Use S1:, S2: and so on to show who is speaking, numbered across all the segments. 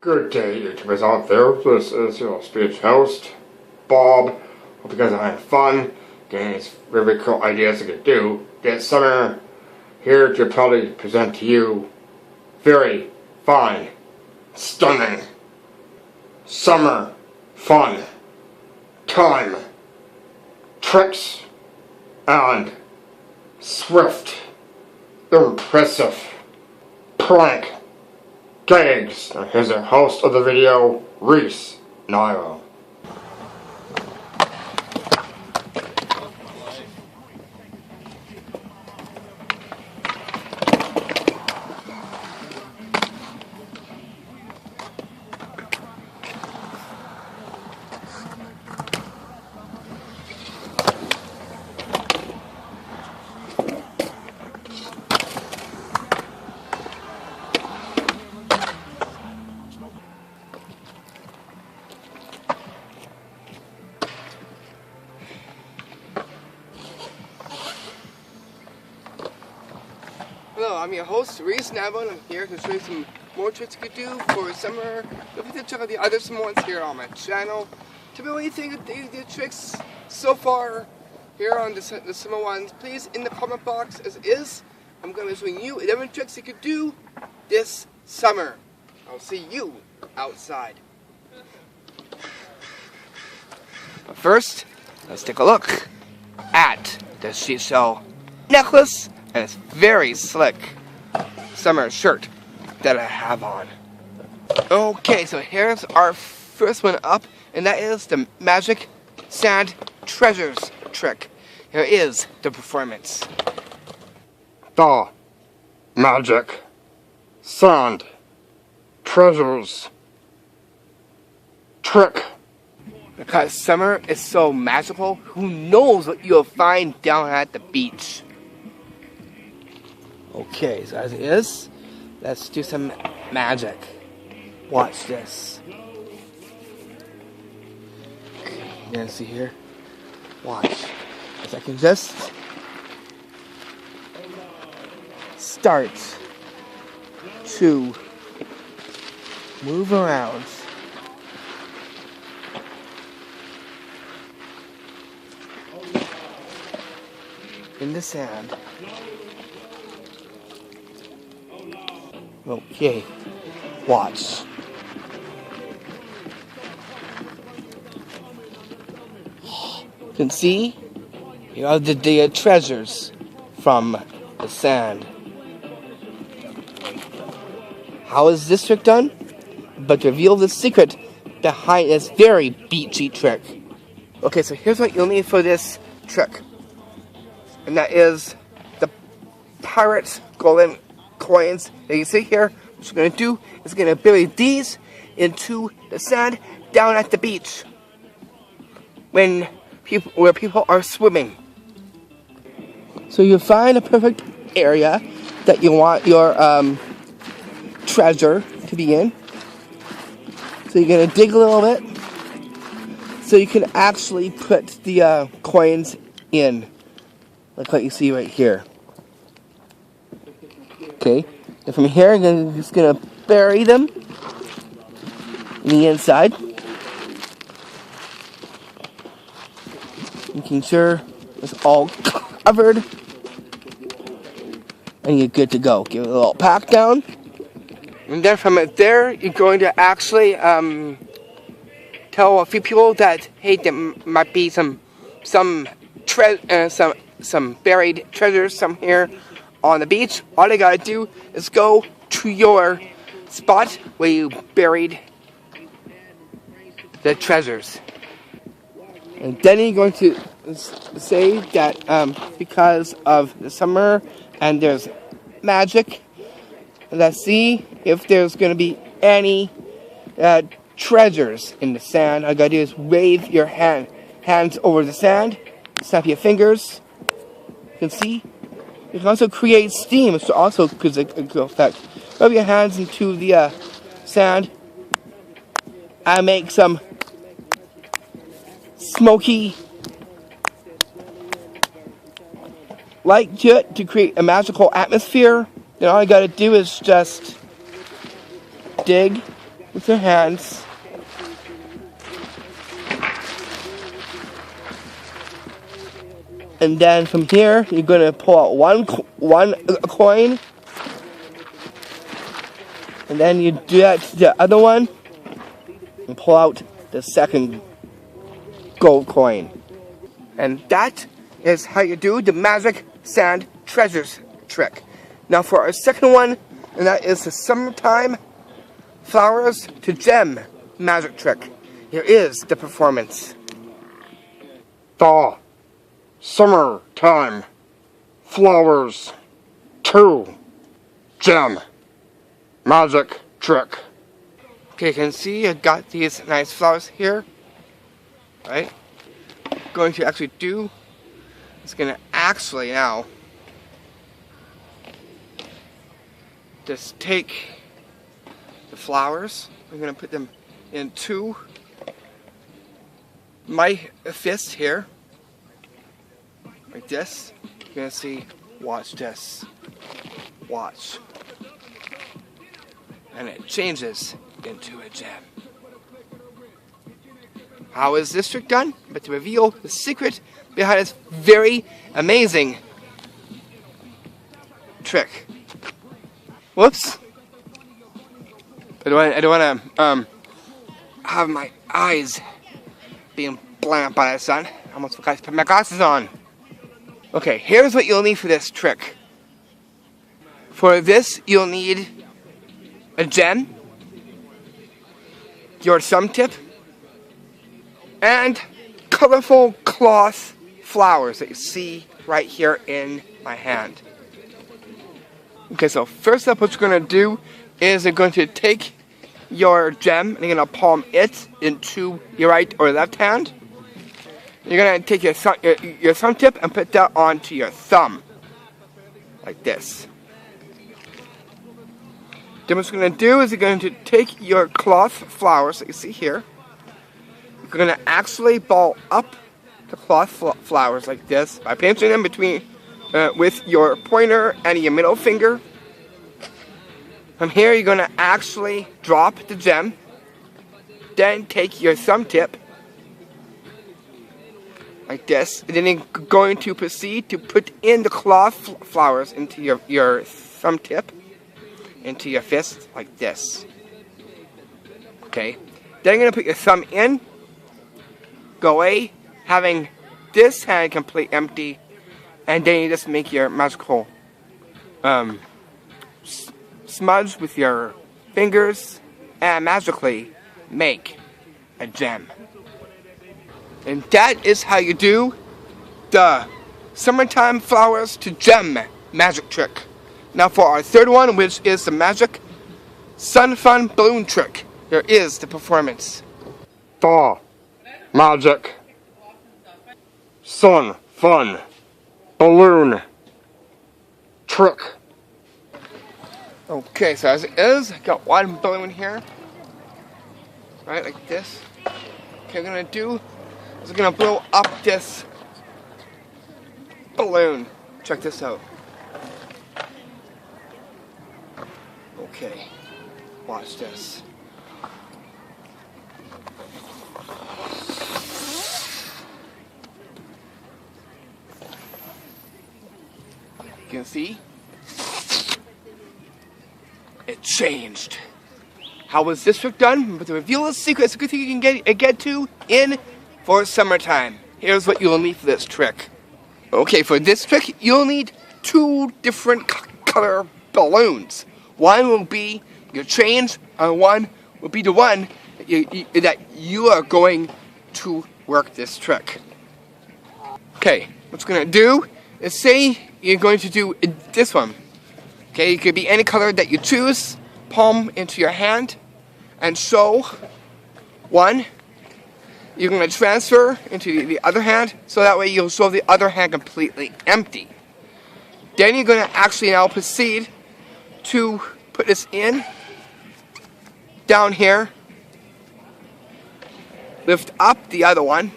S1: Good day, YouTubers out there. This is your speech host, Bob. Hope you guys are having fun, getting these really cool ideas you could do this summer. Here to probably present to you very fine, stunning, summer fun time tricks and swift, impressive prank Gags. And here's the host of the video, Reese Nairo.
S2: Hello, I'm your host, Reese Nairo, and I'm here to show you some more tricks you could do for summer. Don't forget to check out the other summer ones here on my channel. Tell me what you think of the tricks so far here on the summer ones. Please, in the comment box as is, I'm going to be showing you 11 tricks you could do this summer. I'll see you outside. But first, let's take a look at the seashell necklace. And it's very slick summer shirt that I have on. Okay, so here's our first one up, and that is the Magic Sand Treasures trick. Here is the performance.
S1: The Magic Sand Treasures trick.
S2: Because summer is so magical, who knows what you'll find down at the beach. Okay, so as it is, let's do some magic. Watch this. Okay, you gonna see here? Watch. If I can just start to move around. In the sand. Okay, watch. You can see, you know, the treasures from the sand. How is this trick done? But to reveal the secret behind this very beachy trick. Okay, so here's what you'll need for this trick. And that is the pirate golden coins that you see here. What you're going to do is going to bury these into the sand down at the beach where people are swimming. So you find a perfect area that you want your treasure to be in. So you're going to dig a little bit so you can actually put the coins in, like what you see right here. Okay, and from here I'm just going to bury them in the inside. Making sure it's all covered. And you're good to go. Give it a little pack down. And then from there, you're going to actually tell a few people that, hey, there might be some buried treasures some here on the beach. All you gotta do is go to your spot where you buried the treasures. And then you're going to say that because of the summer and there's magic, let's see if there's going to be any treasures in the sand. All you gotta do is wave your hands over the sand, snap your fingers. You can see. You can also create steam, which also gives a good effect. Rub your hands into the sand and make some smoky light to it to create a magical atmosphere. Then all you gotta do is just dig with your hands. And then from here, you're gonna pull out one coin, and then you do that to the other one, and pull out the second gold coin. And that is how you do the magic sand treasures trick. Now for our second one, and that is the summertime flowers to gem magic trick. Here is the performance.
S1: The summertime flowers to gem magic trick.
S2: Okay, you can see I got these nice flowers here. Right? Going to actually do, it's gonna actually now just take the flowers. I'm gonna put them into my fist here, like this. You're gonna see, watch this, watch, and it changes into a gem. How is this trick done? But to reveal the secret behind this very amazing trick. Whoops. I don't want to have my eyes being blinded by the sun. I almost forgot to put my glasses on. Okay, here's what you'll need for this trick. For this, you'll need a gem, your thumb tip, and colorful cloth flowers that you see right here in my hand. Okay, so first up what you're going to do is you're going to take your gem and you're going to palm it into your right or left hand. You're going to take your thumb tip and put that onto your thumb, like this. Then what you're going to do is you're going to take your cloth flowers that you see here. You're going to actually ball up the cloth flowers like this by pinching them between with your pointer and your middle finger. From here, you're going to actually drop the gem. Then take your thumb tip like this, and then you're going to proceed to put in the cloth flowers into your thumb tip, into your fist like this. Okay. Then you're going to put your thumb in. Go away, having this hand completely empty, and then you just make your magical smudge with your fingers, and magically make a gem. And that is how you do the summertime flowers to gem magic trick. Now for our third one, which is the magic sun fun balloon trick, here is the performance.
S1: The magic sun fun balloon trick.
S2: Okay, so as it is, I got one balloon here, right, like this. Okay, I'm gonna do is I'm gonna blow up this balloon. Check this out. Okay, watch this. You can see it changed. How was this trick done? But to reveal the secret, it's a good thing you can get to in for summertime. Here's what you'll need for this trick. Okay, for this trick, you'll need two different color balloons. One will be your change, and one will be the one that you are going to work this trick. Okay, what you're going to do is say you're going to do this one. Okay, it could be any color that you choose. Palm into your hand. And so, one, you're going to transfer into the other hand, so that way you'll show the other hand completely empty. Then you're going to actually now proceed to put this in, down here, lift up the other one,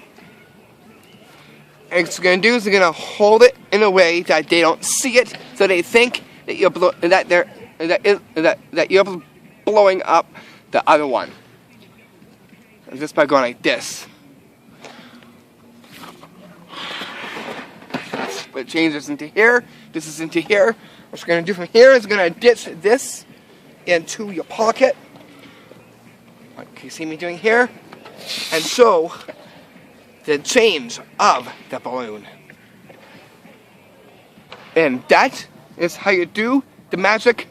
S2: and what you're going to do is you're going to hold it in a way that they don't see it, so they think that you're blowing up the other one. And just by going like this. But it changes into here. This is into here. What you're going to do from here is going to ditch this into your pocket. Like you see me doing here. And show the change of the balloon. And that is how you do the magic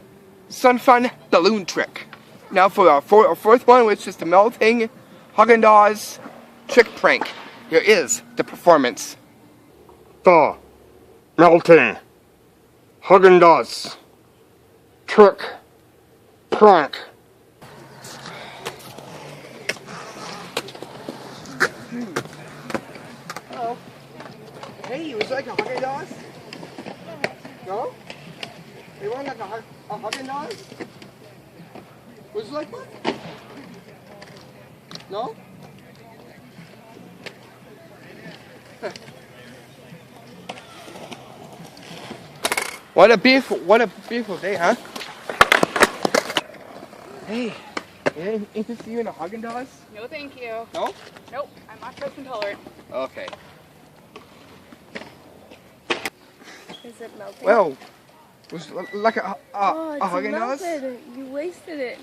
S2: Sun Fun balloon trick. Now for our fourth one, which is the melting Haagen-Dazs trick prank. Here is the performance.
S1: The melting Haagen-Dazs trick prank.
S2: Hello. Hey, would you like a Haagen-Dazs? No? You want like a Haagen-Dazs? Would you like one? No? What a beautiful day, huh? Hey, any interest you in a Haagen-Dazs?
S3: No, thank you.
S2: No?
S3: Nope, I'm lactose intolerant.
S2: Okay.
S3: Is it melting?
S2: Well, was like a
S3: it's
S2: Haagen-Dazs?
S3: melted. You wasted it.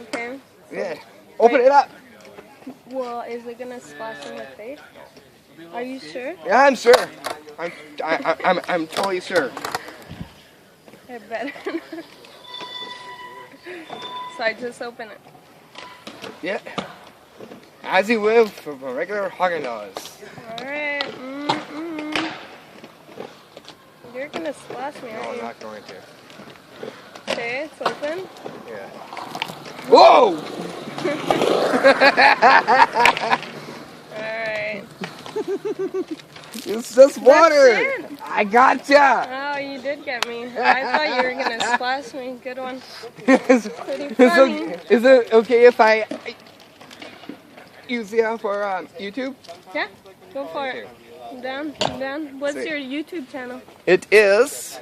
S3: Okay.
S2: Yeah. Open it up.
S3: Well, is it gonna splash in my face? Are you sure?
S2: Yeah, I'm sure. I'm totally sure.
S3: I better. So I just open it.
S2: Yeah. As you will for a regular Haagen-Dazs.
S3: Alright. You're gonna splash me,
S2: No,
S3: aren't
S2: I'm
S3: you?
S2: not going to.
S3: Okay, it's open.
S2: Yeah. Whoa!
S3: Alright.
S2: It's just water.
S3: That's it.
S2: I gotcha.
S3: Oh, you did get me. I thought you were gonna splash me. Good one.
S2: Is
S3: Pretty funny.
S2: is it okay if I use it for YouTube?
S3: Yeah, go for it. Down, down. What's
S2: Sweet.
S3: your YouTube channel?
S2: It is.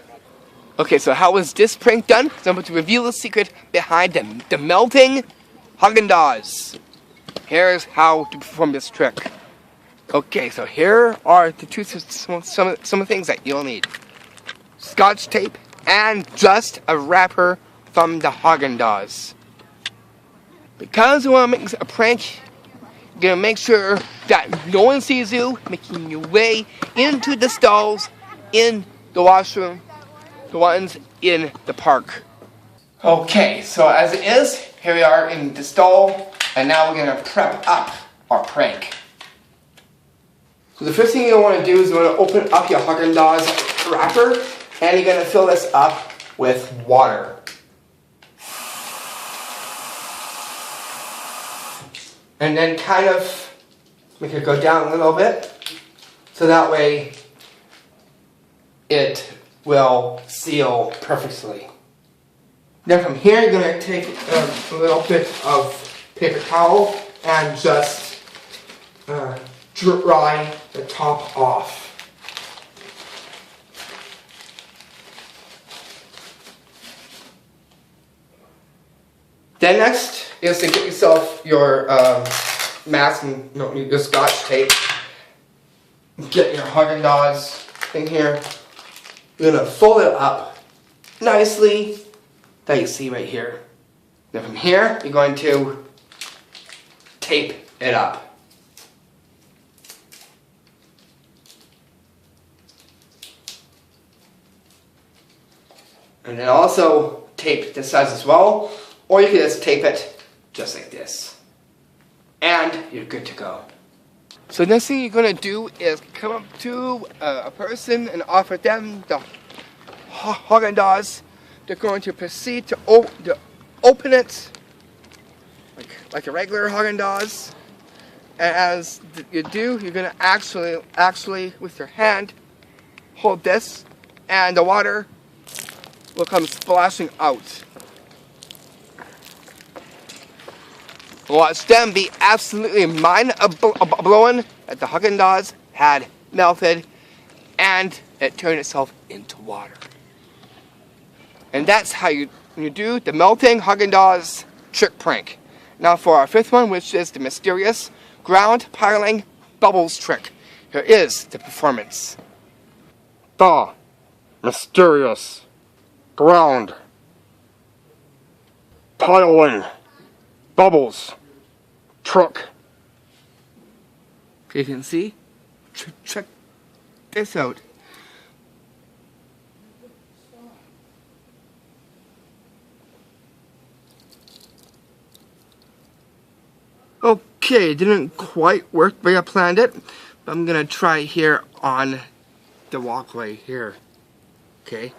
S2: Okay, so how was this prank done? So I'm going to reveal the secret behind the melting Haagen-Dazs. Here's how to perform this trick. Okay, so here are the some of the things that you'll need: Scotch tape and just a wrapper from the Haagen-Dazs. Because we want to make a prank, you're gonna make sure that no one sees you making your way into the stalls in the washroom, the ones in the park. Okay, so as it is, here we are in the stall, and now we're gonna prep up our prank. So the first thing you want to do is you want to open up your Haagen-Dazs wrapper, and you're gonna fill this up with water. And then kind of make it go down a little bit, so that way it will seal perfectly. Then from here you're going to take a little bit of paper towel and just dry the top off. Then next is to get yourself your mask and your Scotch tape. Get your Haagen-Dazs thing here. You're gonna fold it up nicely, that you see right here. Then from here, you're going to tape it up. And then also tape this size as well, or you can just tape it just like this. And you're good to go. So the next thing you're going to do is come up to a person and offer them the Haagen-Dazs. They're going to proceed to open it like a regular Haagen-Dazs. And as you do, you're going to actually with your hand hold this, and the water will come splashing out. Watch them be absolutely mind-blowing that the Haagen-Dazs had melted and it turned itself into water. And that's how you you do the melting Haagen-Dazs trick prank. Now for our fifth one, which is the mysterious ground piling bubbles trick. Here is the performance.
S1: The mysterious ground piling bubbles trick.
S2: You can see. Check this out. Okay, it didn't quite work the way I planned it, but I'm gonna try here on the walkway here. Okay.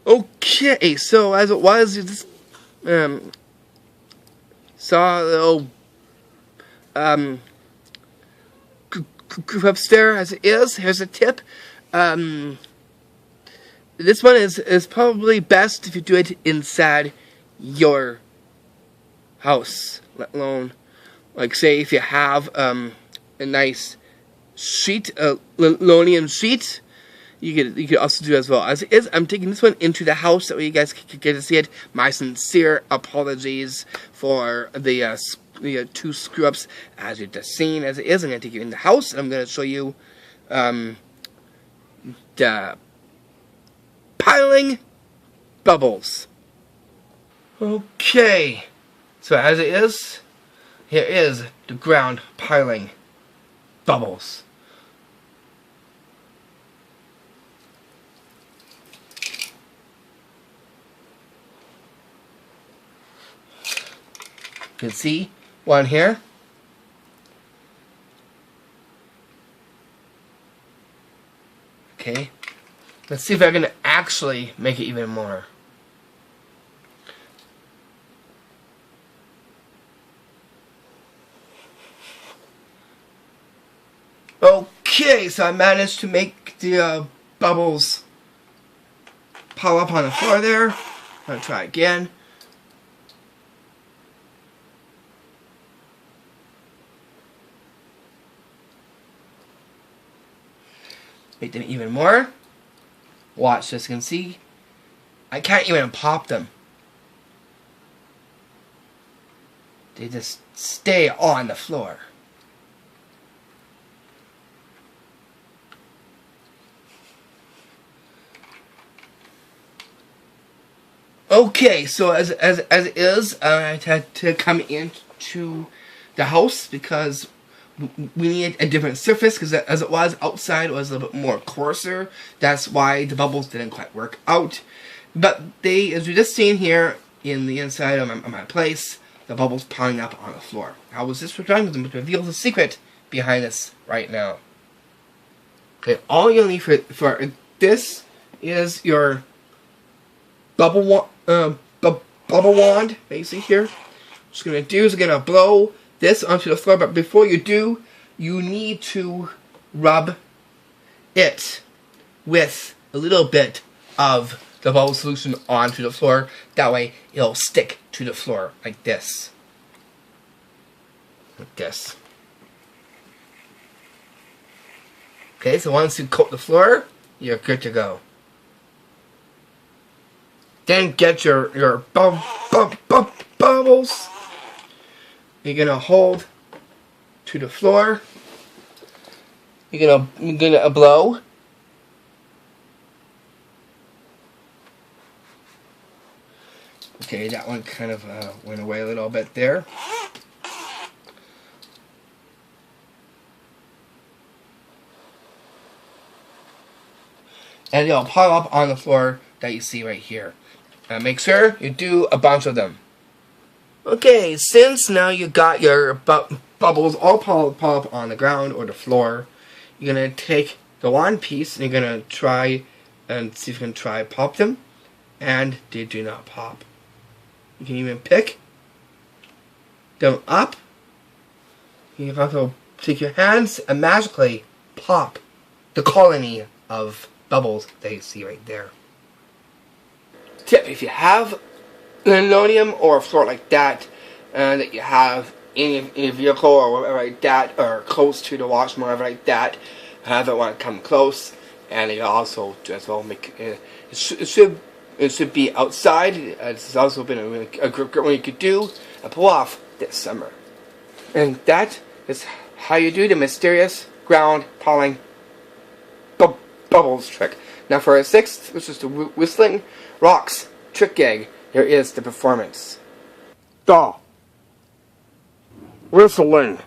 S2: Okay, so as it was, you just saw a little group upstairs as it is. Here's a tip. This one is probably best if you do it inside your house, let alone, like, say if you have a nice sheet, a linoleum sheet, you could also do as well. As it is, I'm taking this one into the house that way you guys can get to see it. My sincere apologies for the two screw-ups as you've just seen. As it is, I'm going to take you in the house and I'm going to show you the piling bubbles. Okay, so as it is, here is the ground piling bubbles. You can see one here. Okay, let's see if I can actually make it even more. Okay, so I managed to make the bubbles pile up on the floor there. I'm gonna try again. Make them even more. Watch this, you can see. I can't even pop them. They just stay on the floor. Okay, so as it is, I had to come into the house because we need a different surface, because as it was outside, it was a little bit more coarser. That's why the bubbles didn't quite work out. But they, as we just seen here in the inside of my place, the bubbles piling up on the floor. How was this done? To reveal the secret behind this right now. Okay, all you'll need for this is your bubble wand, basically here. What you're gonna do is you're gonna blow this onto the floor, but before you do, you need to rub it with a little bit of the bubble solution onto the floor. That way, it'll stick to the floor like this. Like this. Okay, so once you coat the floor, you're good to go. Then get your bubbles. You're gonna hold to the floor. You're gonna blow. Okay, that one kind of went away a little bit there. And they'll pile up on the floor that you see right here. Make sure you do a bunch of them. Okay, since now you got your bubbles all pile up on the ground or the floor, you're going to take the one piece and you're going to try and see if you can pop them. And they do not pop. You can even pick them up. You can also take your hands and magically pop the colony of bubbles that you see right there. Tip, if you have linoleum or a floor like that, and that you have in a vehicle or whatever like that, or close to the washroom or whatever like that, have it want to come close. And you also as well make it should be outside. It's also been a great one you could do and pull off this summer. And that is how you do the mysterious ground pounding bubbles trick. Now for our sixth, which is the whistling rocks trick gag, here is the performance.
S1: The whistling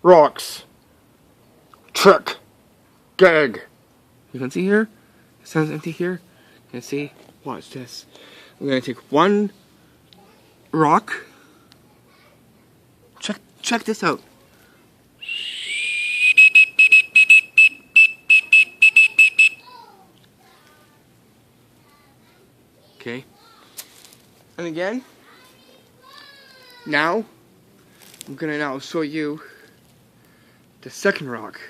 S1: rocks trick gag.
S2: You can see here, it sounds empty here. You can see, watch this. We're going to take one rock. Check this out. Okay. And again, now, I'm going to now show you the second rock.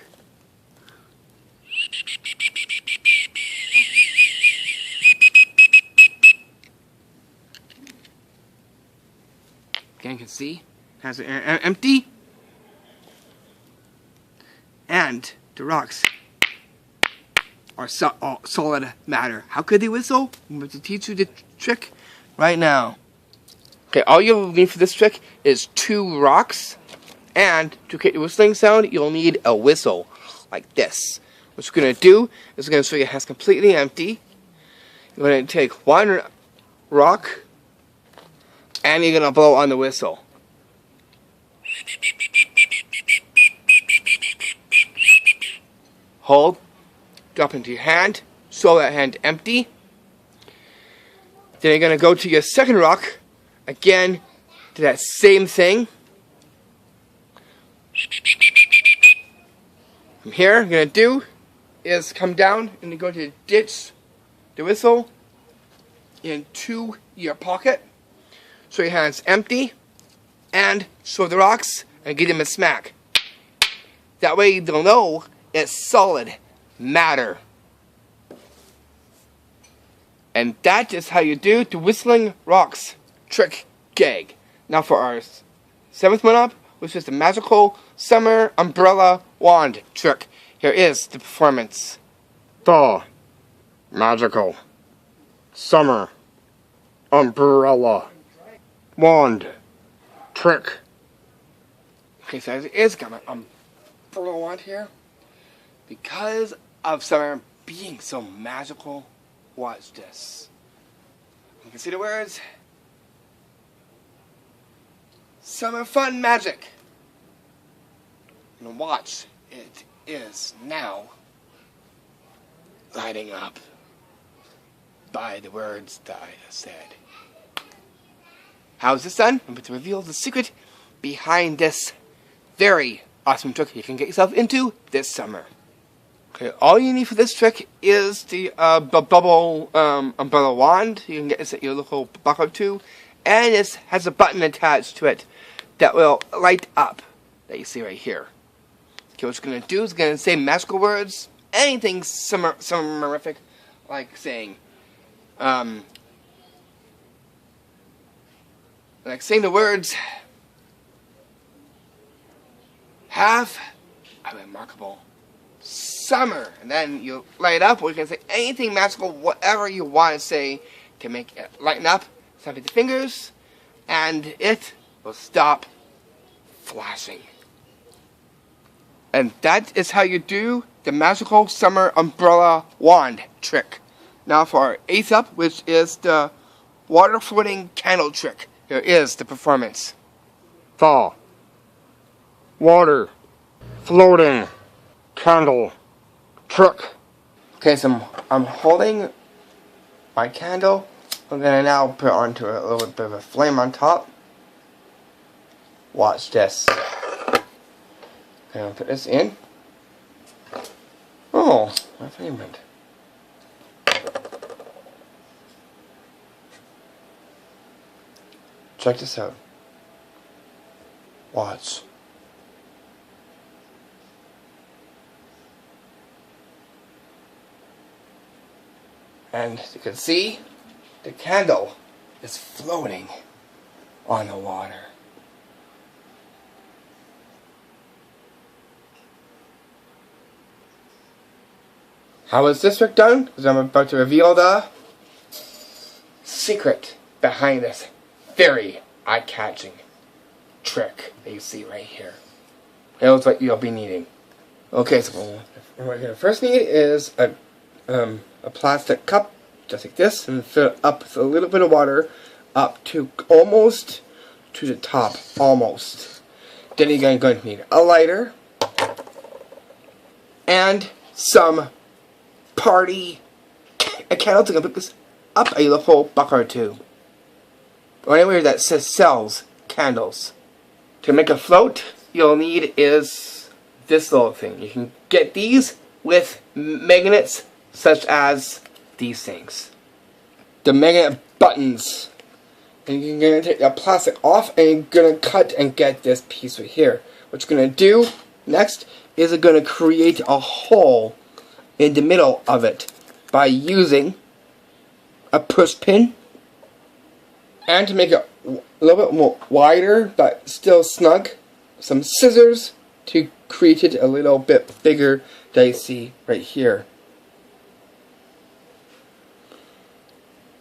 S2: Again, you can see, has an empty, and the rocks are solid matter. How could they whistle? I'm going to teach you the trick right now. Okay, all you'll need for this trick is 2 rocks, and to create the whistling sound, you'll need a whistle, like this. What you're going to do is we're going to show you how it's completely empty. You're going to take 1 rock, and you're going to blow on the whistle. Hold, drop into your hand, show that hand empty. Then you're going to go to your second rock, again, do that same thing. From here, what you're going to do is come down and you go to ditch the whistle into your pocket. Show your hands empty, and show the rocks, and give them a smack. That way they'll know it's solid matter. And that is how you do the whistling rocks trick gag. Now for our 7th one up, which is the magical summer umbrella wand trick. Here is the performance.
S1: The magical summer umbrella wand trick.
S2: Okay, so it is got my umbrella wand here. Because of summer being so magical, watch this. You can see the words. Summer fun magic. And watch, it is now lighting up by the words that I just said. How is this done? I'm going to reveal the secret behind this very awesome trick you can get yourself into this summer. Okay, all you need for this trick is the bubble umbrella wand. You can get this at your local bucket too, and it has a button attached to it that will light up, that you see right here. Okay, what you're going to do is going to say magical words, anything summerific, like saying, the words, have a remarkable summer, and then you light up, or you can say anything magical, whatever you want to say to make it lighten up. Snap with the fingers, and it will stop flashing. And that is how you do the magical summer umbrella wand trick. Now for our 8th up, which is the water floating candle trick. Here is the performance.
S1: The water floating candle trick.
S2: Okay, so I'm holding my candle. I'm going to now put onto a little bit of a flame on top. Watch this. Okay, I'll put this in. Oh, my flame went. Check this out. Watch. And you can see the candle is floating on the water. How is this trick done? Because I'm about to reveal the secret behind this very eye-catching trick that you see right here. Here's what you'll be needing. Okay, so what we're going to first need is a plastic cup, just like this, and fill it up with a little bit of water up to almost to the top, almost. Then you're going to need a lighter and some party candles. I'm going to put this up a little buck or two, or anywhere that says sells candles. To make a float, you'll need is this little thing. You can get these with magnets such as these things. The magnet buttons. And you're going to take the plastic off and you're going to cut and get this piece right here. What you're going to do next is you're going to create a hole in the middle of it by using a push pin. And to make it a little bit more wider but still snug, some scissors to create it a little bit bigger that you see right here.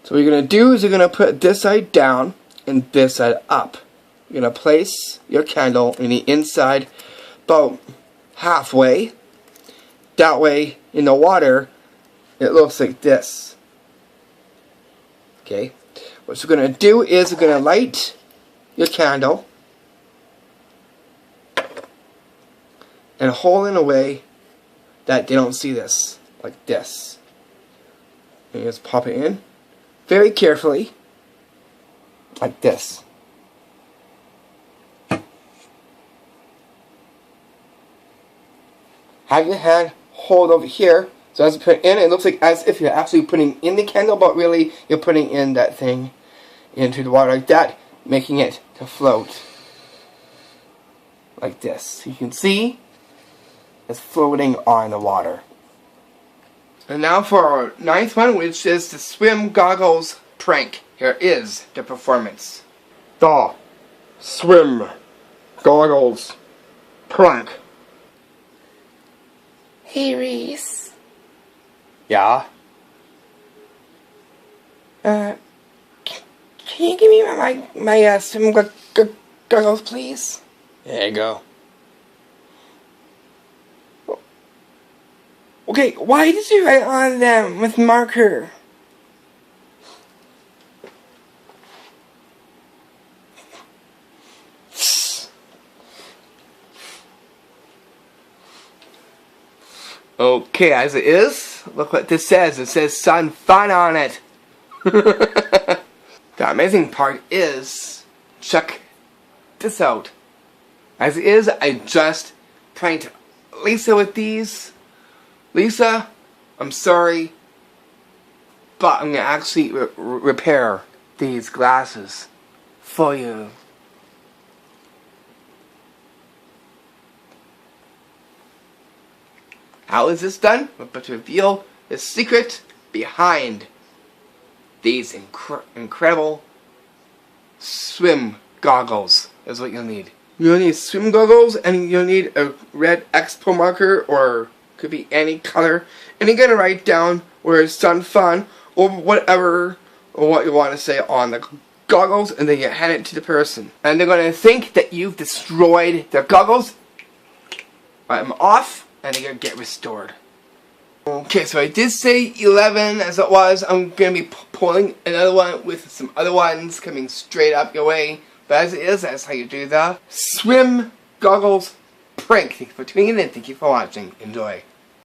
S2: So what you're going to do is you're going to put this side down and this side up. You're going to place your candle in the inside about halfway. That way in the water it looks like this. Okay. What you're going to do is you're going to light your candle and hold in a way that they don't see this, like this. And you just pop it in very carefully, like this. Have your hand hold over here, so as you put it in, it looks like as if you're actually putting in the candle, but really you're putting in that thing into the water like that, making it to float like this. You can see it's floating on the water. And now for our ninth one, which is the swim goggles prank. Here is the performance.
S1: The swim goggles prank.
S2: Hey Reese. Yeah? Can you give me my swim goggles, please? There you go. Okay, why did you write on them with marker? Okay, as it is, look what this says. It says "Sun Fun" on it. The amazing part is, check this out. As it is, I just pranked Lisa with these. Lisa, I'm sorry, but I'm going to actually repair these glasses for you. How is this done? I'm about to reveal the secret behind these incredible swim goggles. Is what you'll need. You'll need swim goggles, and you'll need a red expo marker, or could be any color, and you're gonna write down where it's done fun or whatever, or what you want to say on the goggles, and then you hand it to the person, and they're gonna think that you've destroyed their goggles. I'm off, and they're gonna get restored. Okay, so I did say 11 as it was. I'm gonna be pulling another one with some other ones coming straight up your way, but as it is, that's how you do the swim goggles prank. Thank you for tuning in and thank you for watching. Enjoy.